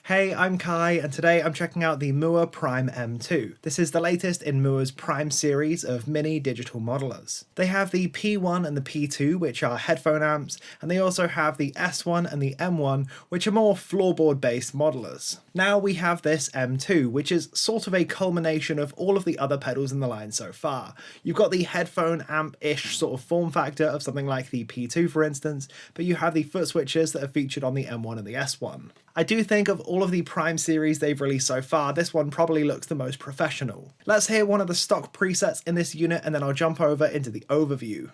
Hey, I'm Kai, and today I'm checking out the Mooer Prime M2. This is the latest in Mooer's Prime series of mini digital modelers. They have the P1 and the P2, which are headphone amps, and they also have the S1 and the M1, which are more floorboard-based modelers. Now we have this M2, which is sort of a culmination of all of the other pedals in the line so far. You've got the headphone amp-ish sort of form factor of something like the P2, for instance, but you have the foot switches that are featured on the M1 and the S1. I do think of all of the Prime series they've released so far, this one probably looks the most professional. Let's hear one of the stock presets in this unit and then I'll jump over into the overview.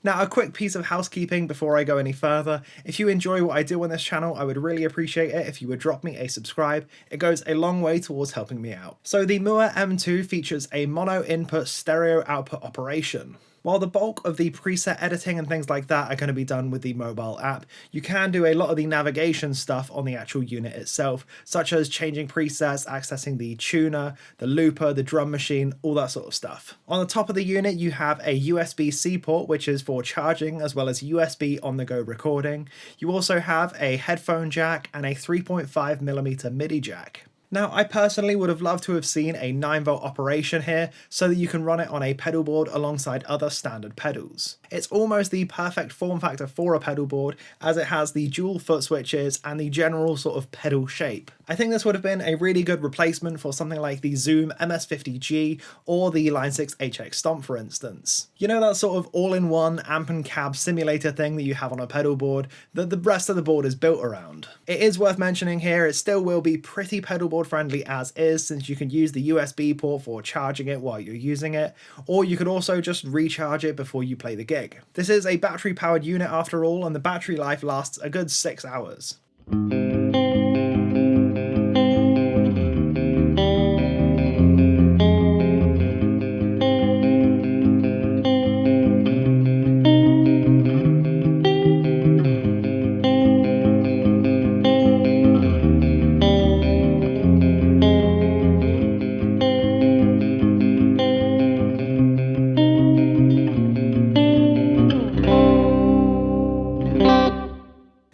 Now, a quick piece of housekeeping before I go any further. If you enjoy what I do on this channel, I would really appreciate it if you would drop me a subscribe. It goes a long way towards helping me out. So the Mooer M2 features a mono input stereo output operation. While the bulk of the preset editing and things like that are going to be done with the mobile app, you can do a lot of the navigation stuff on the actual unit itself, such as changing presets, accessing the tuner, the looper, the drum machine, all that sort of stuff. On the top of the unit, you have a USB-C port, which is for charging, as well as USB on-the-go recording. You also have a headphone jack and a 3.5mm MIDI jack. Now, I personally would have loved to have seen a 9V operation here so that you can run it on a pedal board alongside other standard pedals. It's almost the perfect form factor for a pedal board as it has the dual foot switches and the general sort of pedal shape. I think this would have been a really good replacement for something like the Zoom MS50G or the Line 6 HX Stomp, for instance. You know, that sort of all-in-one amp and cab simulator thing that you have on a pedal board that the rest of the board is built around. It is worth mentioning here, it still will be pretty pedal board friendly as is, since you can use the USB port for charging it while you're using it, or you could also just recharge it before you play the gig. This is a battery powered unit after all, and the battery life lasts a good 6 hours.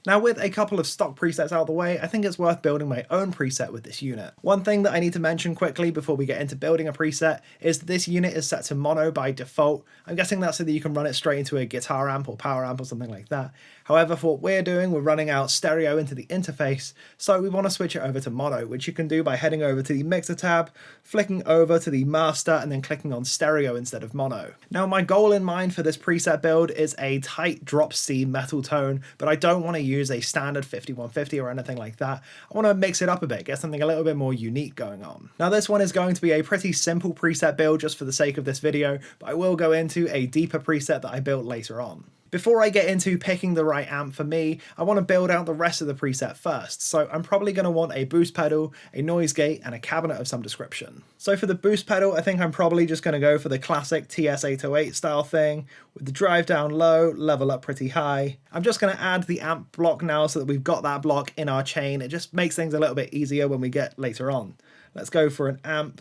Now, with a couple of stock presets out of the way, I think it's worth building my own preset with this unit. One thing that I need to mention quickly before we get into building a preset is that this unit is set to mono by default. I'm guessing that's so that you can run it straight into a guitar amp or power amp or something like that. However, for what we're doing, we're running out stereo into the interface, so we want to switch it over to mono, which you can do by heading over to the mixer tab, flicking over to the master, and then clicking on stereo instead of mono. Now, my goal in mind for this preset build is a tight drop C metal tone, but I don't want to use a standard 5150 or anything like that. I want to mix it up a bit, get something a little bit more unique going on. Now, this one is going to be a pretty simple preset build just for the sake of this video, but I will go into a deeper preset that I built later on. Before I get into picking the right amp for me, I want to build out the rest of the preset first, so I'm probably going to want a boost pedal, a noise gate, and a cabinet of some description. So for the boost pedal, I think I'm probably just going to go for the classic TS808 style thing, with the drive down low, level up pretty high. I'm just going to add the amp block now so that we've got that block in our chain. It just makes things a little bit easier when we get later on. Let's go for an amp.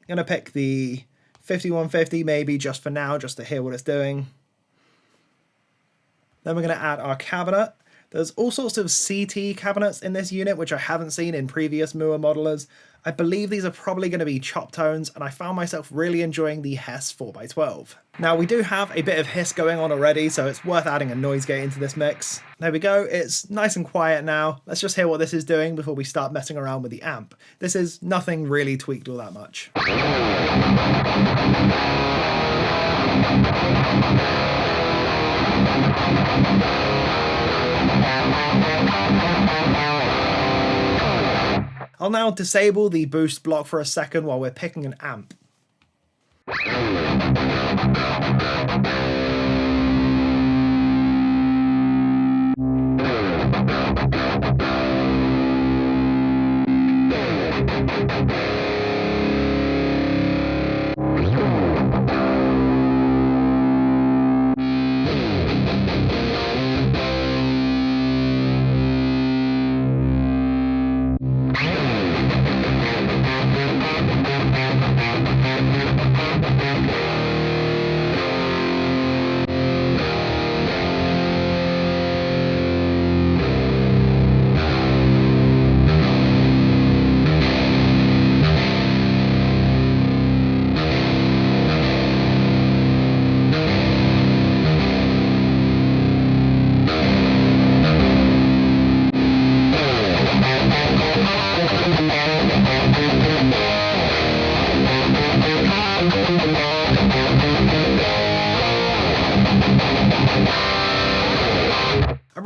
I'm going to pick the 5150 maybe just for now, just to hear what it's doing. Then we're going to add our cabinet. There's all sorts of CT cabinets in this unit, which I haven't seen in previous Mooer modelers. I believe these are probably going to be chop tones, and I found myself really enjoying the Hess 4x12. Now, we do have a bit of hiss going on already, so it's worth adding a noise gate into this mix. There we go, it's nice and quiet now. Let's just hear what this is doing before we start messing around with the amp. This is nothing really tweaked all that much. I'll now disable the boost block for a second while we're picking an amp.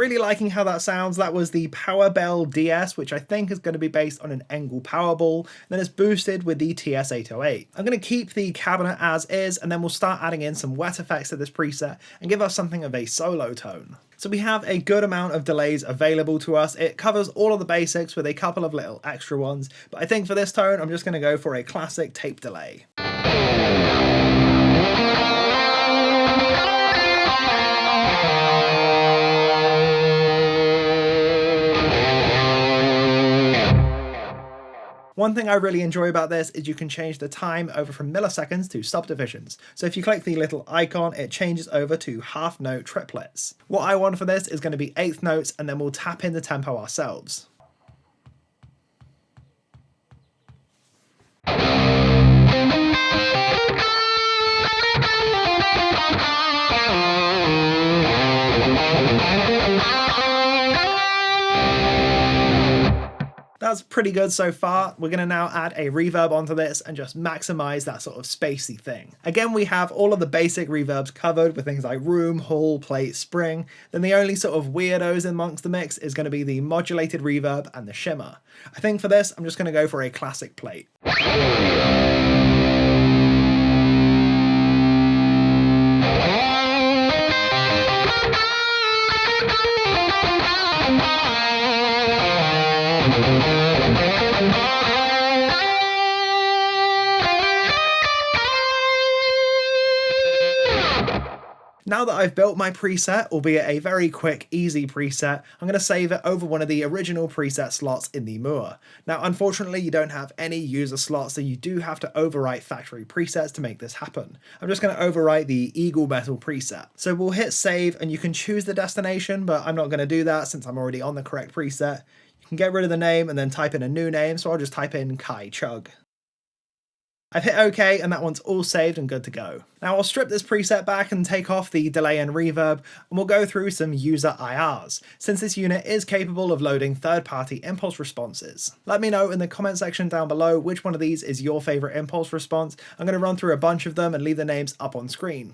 really liking how that sounds. That was the Powerbell DS, which I think is going to be based on an Engel Powerball. Then it's boosted with the TS808. I'm going to keep the cabinet as is, and then we'll start adding in some wet effects to this preset and give us something of a solo tone. So we have a good amount of delays available to us. It covers all of the basics with a couple of little extra ones, but I think for this tone, I'm just going to go for a classic tape delay. One thing I really enjoy about this is you can change the time over from milliseconds to subdivisions. So if you click the little icon, it changes over to half note triplets. What I want for this is going to be eighth notes, and then we'll tap in the tempo ourselves. That's pretty good so far. We're going to now add a reverb onto this and just maximize that sort of spacey thing. Again, we have all of the basic reverbs covered with things like room, hall, plate, spring. Then the only sort of weirdos amongst the mix is going to be the modulated reverb and the shimmer. I think for this, I'm just going to go for a classic plate. Now that I've built my preset, albeit a very quick, easy preset, I'm going to save it over one of the original preset slots in the Mooer. Now, unfortunately, you don't have any user slots, so you do have to overwrite factory presets to make this happen. I'm just going to overwrite the Eagle Metal preset. So we'll hit save, and you can choose the destination, but I'm not going to do that since I'm already on the correct preset. You can get rid of the name and then type in a new name, so I'll just type in Kai Chug. I've hit OK, and that one's all saved and good to go. Now I'll strip this preset back and take off the delay and reverb, and we'll go through some user IRs, since this unit is capable of loading third-party impulse responses. Let me know in the comment section down below which one of these is your favorite impulse response. I'm going to run through a bunch of them and leave the names up on screen.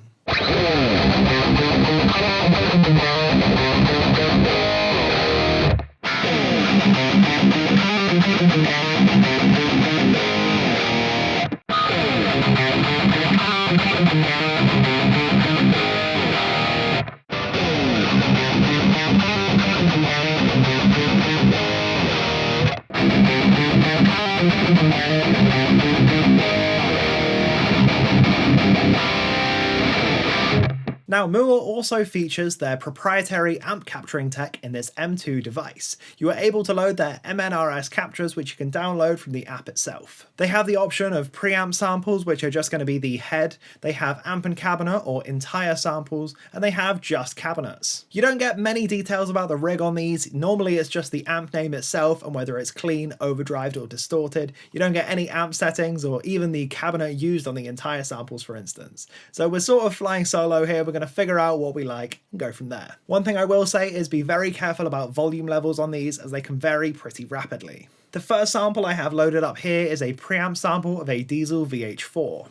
Now, Mooer also features their proprietary amp capturing tech in this M2 device. You are able to load their MNRS captures, which you can download from the app itself. They have the option of preamp samples, which are just going to be the head. They have amp and cabinet or entire samples, and they have just cabinets. You don't get many details about the rig on these. Normally it's just the amp name itself and whether it's clean, overdrived, or distorted. You don't get any amp settings or even the cabinet used on the entire samples, for instance. So we're sort of flying solo here. We're going to figure out what we like and go from there. One thing I will say is be very careful about volume levels on these, as they can vary pretty rapidly. The first sample I have loaded up here is a preamp sample of a diesel VH4.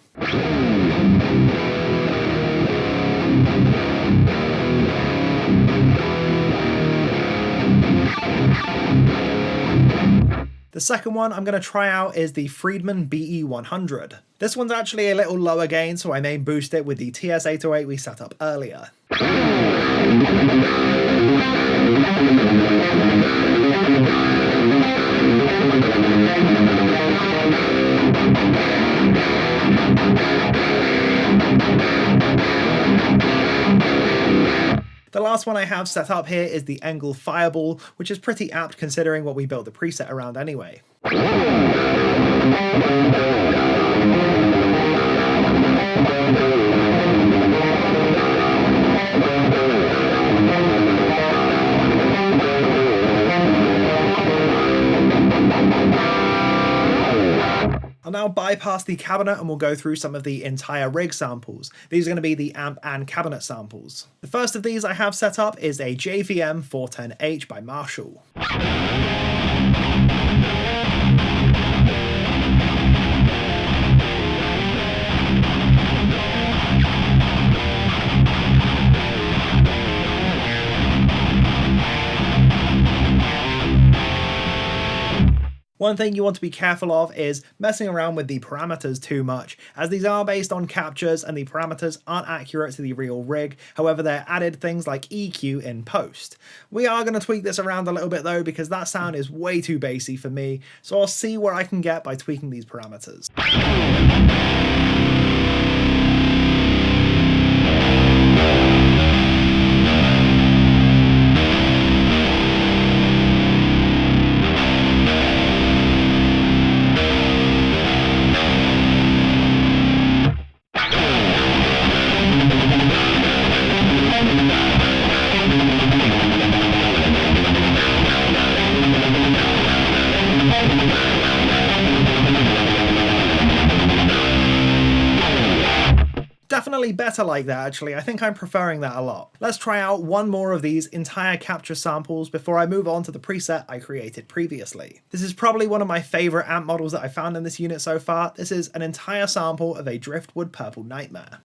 The second one I'm going to try out is the Friedman BE100. This one's actually a little lower gain, so I may boost it with the TS808 we set up earlier. The last one I have set up here is the Engel Fireball, which is pretty apt considering what we built the preset around anyway. I'll now bypass the cabinet and we'll go through some of the entire rig samples. These are going to be the amp and cabinet samples. The first of these I have set up is a JVM 410H by Marshall. One thing you want to be careful of is messing around with the parameters too much, as these are based on captures and the parameters aren't accurate to the real rig. However, they're added things like EQ in post. We are going to tweak this around a little bit though, because that sound is way too bassy for me, so I'll see where I can get by tweaking these parameters. Definitely better like that actually, I think I'm preferring that a lot. Let's try out one more of these entire capture samples before I move on to the preset I created previously. This is probably one of my favourite amp models that I found in this unit so far. This is an entire sample of a Driftwood Purple Nightmare.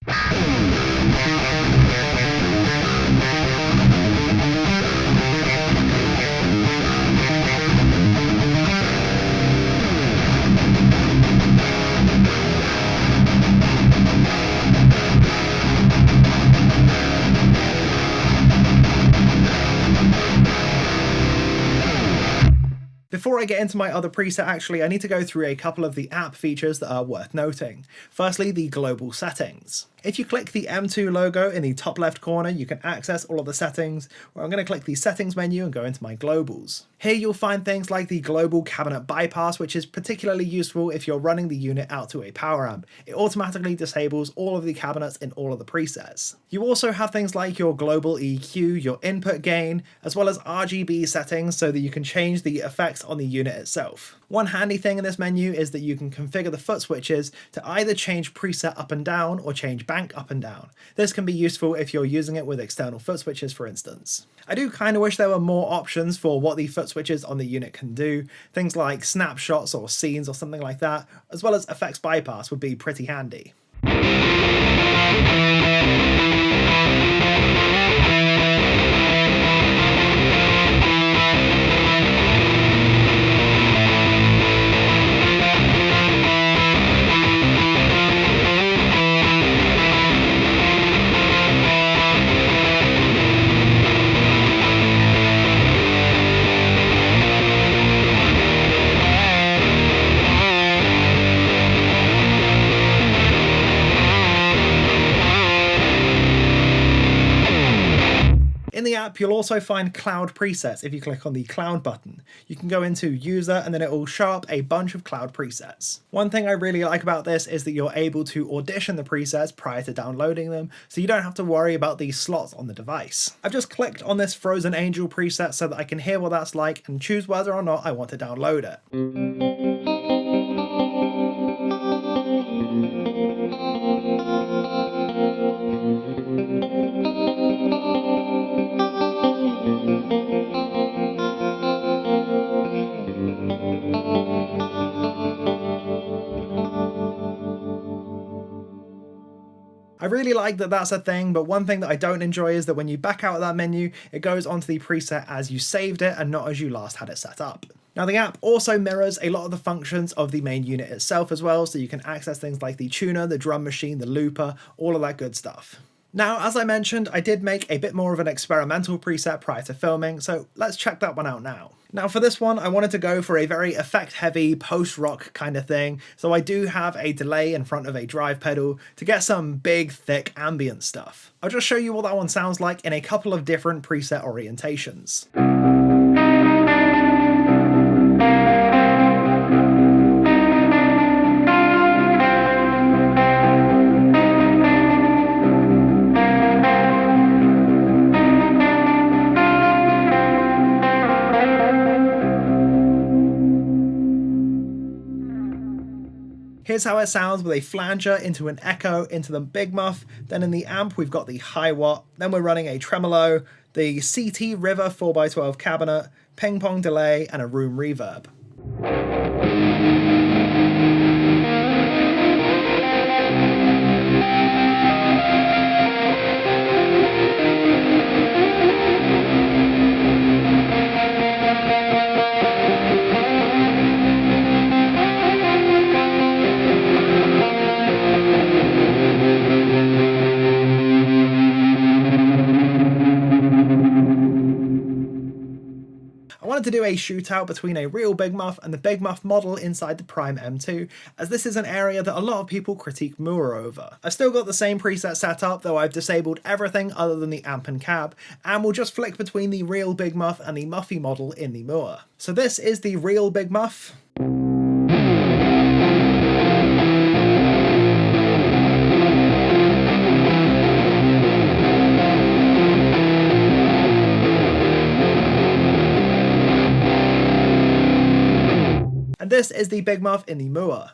Before I get into my other preset actually, I need to go through a couple of the app features that are worth noting. Firstly, the global settings. If you click the M2 logo in the top left corner, you can access all of the settings, where I'm going to click the settings menu and go into my globals. Here you'll find things like the global cabinet bypass, which is particularly useful if you're running the unit out to a power amp. It automatically disables all of the cabinets in all of the presets. You also have things like your global EQ, your input gain, as well as RGB settings so that you can change the effects on the unit itself. One handy thing in this menu is that you can configure the foot switches to either change preset up and down or change bank up and down. This can be useful if you're using it with external foot switches, for instance. I do kind of wish there were more options for what the foot switches on the unit can do. Things like snapshots or scenes or something like that, as well as effects bypass would be pretty handy. In the app, you'll also find cloud presets if you click on the cloud button. You can go into user and then it will show up a bunch of cloud presets. One thing I really like about this is that you're able to audition the presets prior to downloading them, so you don't have to worry about these slots on the device. I've just clicked on this Frozen Angel preset so that I can hear what that's like and choose whether or not I want to download it. I really like that that's a thing, but one thing that I don't enjoy is that when you back out of that menu, it goes onto the preset as you saved it and not as you last had it set up. Now the app also mirrors a lot of the functions of the main unit itself as well, so you can access things like the tuner, the drum machine, the looper, all of that good stuff. Now, as I mentioned, I did make a bit more of an experimental preset prior to filming, so let's check that one out now. Now for this one, I wanted to go for a very effect-heavy post-rock kind of thing, so I do have a delay in front of a drive pedal to get some big, thick ambient stuff. I'll just show you what that one sounds like in a couple of different preset orientations. Here's how it sounds with a flanger into an echo into the big muff. Then in the amp we've got the high watt, then we're running a tremolo, the CT River 4x12 cabinet, ping pong delay and a room reverb. wanted to do a shootout between a real Big Muff and the Big Muff model inside the Prime M2, as this is an area that a lot of people critique Mooer over. I've still got the same preset set up, though I've disabled everything other than the amp and cab, and we'll just flick between the real Big Muff and the Muffy model in the Mooer. So this is the real Big Muff. And this is the Big Muff in the Mooer.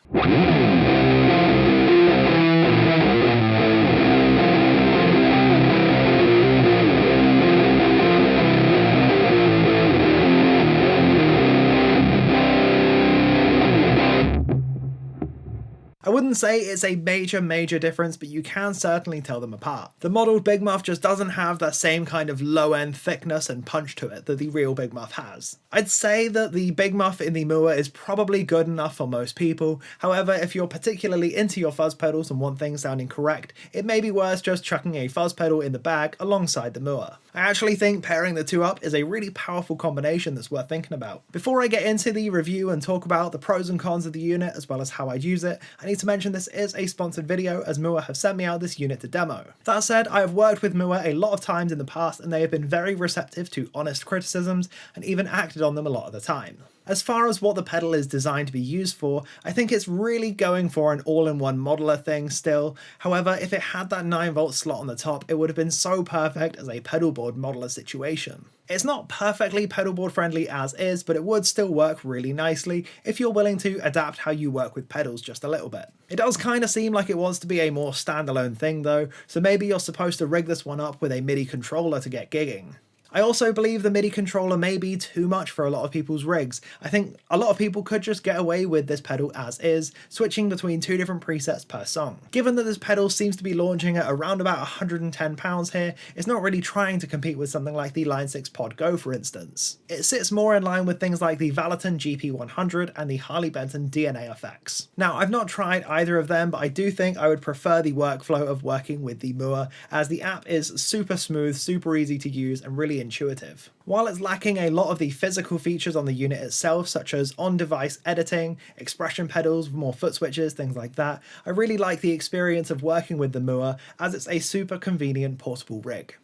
I wouldn't say it's a major difference, but you can certainly tell them apart. The modelled Big Muff just doesn't have that same kind of low-end thickness and punch to it that the real Big Muff has. I'd say that the Big Muff in the Mooer is probably good enough for most people. However, if you're particularly into your fuzz pedals and want things sounding correct, it may be worth just chucking a fuzz pedal in the bag alongside the Mooer. I actually think pairing the two up is a really powerful combination that's worth thinking about. Before I get into the review and talk about the pros and cons of the unit as well as how I'd use it, I need to mention this is a sponsored video, as Mooer have sent me out this unit to demo. That said, I have worked with Mooer a lot of times in the past and they have been very receptive to honest criticisms and even acted on them a lot of the time. As far as what the pedal is designed to be used for, I think it's really going for an all-in-one modeler thing still. However, if it had that 9V slot on the top, it would have been so perfect as a pedalboard modeler situation. It's not perfectly pedalboard friendly as is, but it would still work really nicely if you're willing to adapt how you work with pedals just a little bit. It does kind of seem like it wants to be a more standalone thing though, so maybe you're supposed to rig this one up with a MIDI controller to get gigging. I also believe the MIDI controller may be too much for a lot of people's rigs. I think a lot of people could just get away with this pedal as is, switching between two different presets per song. Given that this pedal seems to be launching at around about £110 here, it's not really trying to compete with something like the Line 6 Pod Go for instance. It sits more in line with things like the Valentin GP100 and the Harley Benton DNA effects. Now, I've not tried either of them, but I do think I would prefer the workflow of working with the Mooer, as the app is super smooth, super easy to use, and really intuitive. While it's lacking a lot of the physical features on the unit itself, such as on-device editing, expression pedals, more foot switches, things like that, I really like the experience of working with the Mooer, as it's a super convenient portable rig.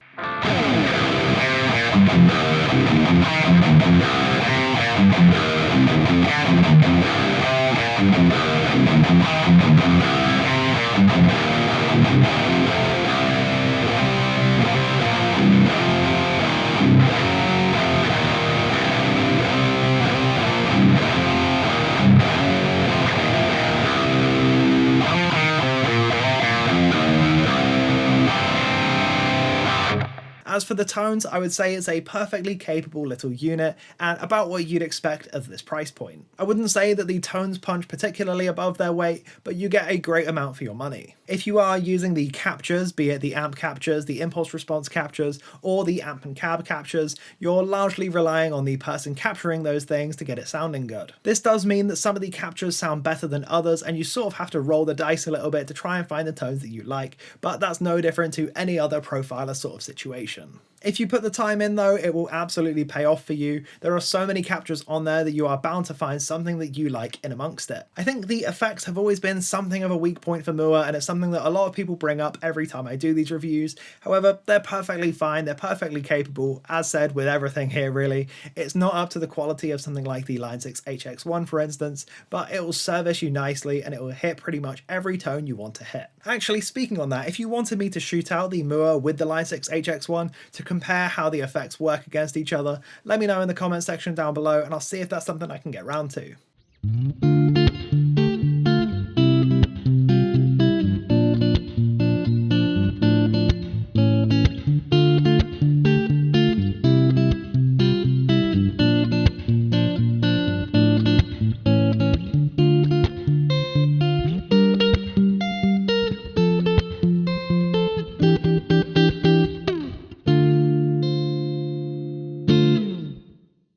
As for the tones, I would say it's a perfectly capable little unit and about what you'd expect at this price point. I wouldn't say that the tones punch particularly above their weight, but you get a great amount for your money. If you are using the captures, be it the amp captures, the impulse response captures, or the amp and cab captures, you're largely relying on the person capturing those things to get it sounding good. This does mean that some of the captures sound better than others, and you sort of have to roll the dice a little bit to try and find the tones that you like, but that's no different to any other profiler sort of situation. If you put the time in though, it will absolutely pay off for you. There are so many captures on there that you are bound to find something that you like in amongst it. I think the effects have always been something of a weak point for Mooer, and it's something that a lot of people bring up every time I do these reviews. However, they're perfectly fine, they're perfectly capable, as said with everything here really. It's not up to the quality of something like the Line 6 HX1 for instance, but it will service you nicely and it will hit pretty much every tone you want to hit. Actually, speaking on that, if you wanted me to shoot out the Mooer with the Line 6 HX1 to compare how the effects work against each other, let me know in the comment section down below and I'll see if that's something I can get round to.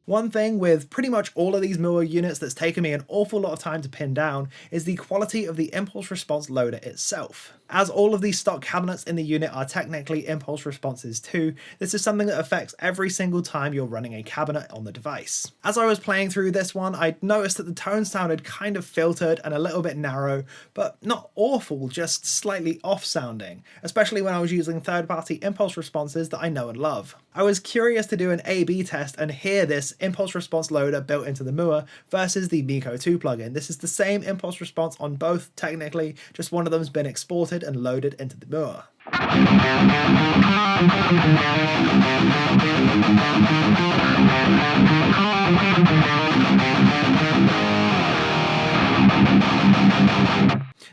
One thing with pretty much all of these Mooer units that's taken me an awful lot of time to pin down is the quality of the impulse response loader itself. As all of these stock cabinets in the unit are technically impulse responses too, this is something that affects every single time you're running a cabinet on the device. As I was playing through this one, I noticed that the tone sounded kind of filtered and a little bit narrow, but not awful, just slightly off sounding, especially when I was using third-party impulse responses that I know and love. I was curious to do an A/B test and hear this impulse response loader built into the Mooer versus the Miko 2 plugin. This is the same impulse response on both technically, just one of them's been exported and loaded into the Mooer.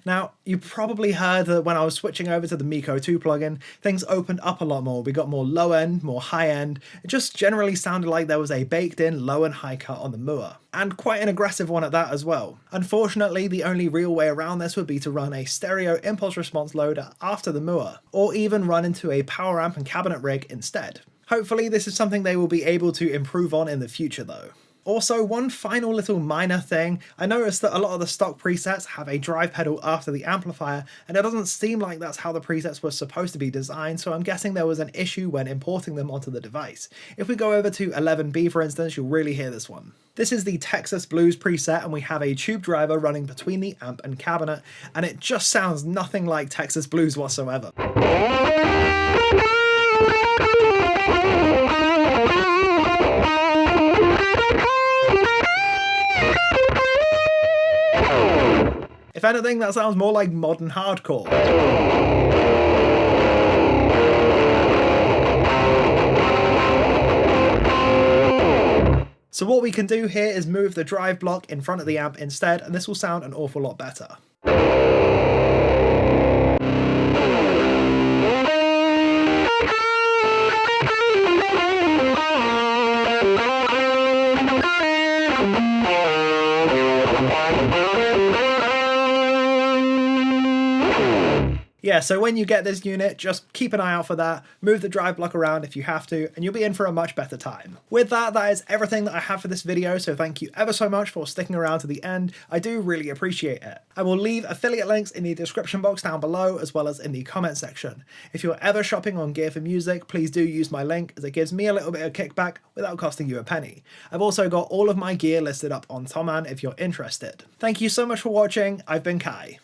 Now, you probably heard that when I was switching over to the Miko 2 plugin, things opened up a lot more. We got more low end, more high end. It just generally sounded like there was a baked in low and high cut on the Mooer, and quite an aggressive one at that as well. Unfortunately, the only real way around this would be to run a stereo impulse response loader after the Mooer, or even run into a power amp and cabinet rig instead. Hopefully this is something they will be able to improve on in the future though. Also, one final little minor thing, I noticed that a lot of the stock presets have a drive pedal after the amplifier, and it doesn't seem like that's how the presets were supposed to be designed, so I'm guessing there was an issue when importing them onto the device. If we go over to 11B for instance, you'll really hear this one. This is the Texas Blues preset, and we have a tube driver running between the amp and cabinet, and it just sounds nothing like Texas Blues whatsoever. If anything, that sounds more like modern hardcore. So what we can do here is move the drive block in front of the amp instead, and this will sound an awful lot better. Yeah, so when you get this unit, just keep an eye out for that, move the drive block around if you have to, and you'll be in for a much better time. With that, that is everything that I have for this video, so thank you ever so much for sticking around to the end. I do really appreciate it. I will leave affiliate links in the description box down below, as well as in the comment section. If you're ever shopping on Gear for Music, please do use my link, as it gives me a little bit of kickback without costing you a penny. I've also got all of my gear listed up on Thomann if you're interested. Thank you so much for watching. I've been Kai.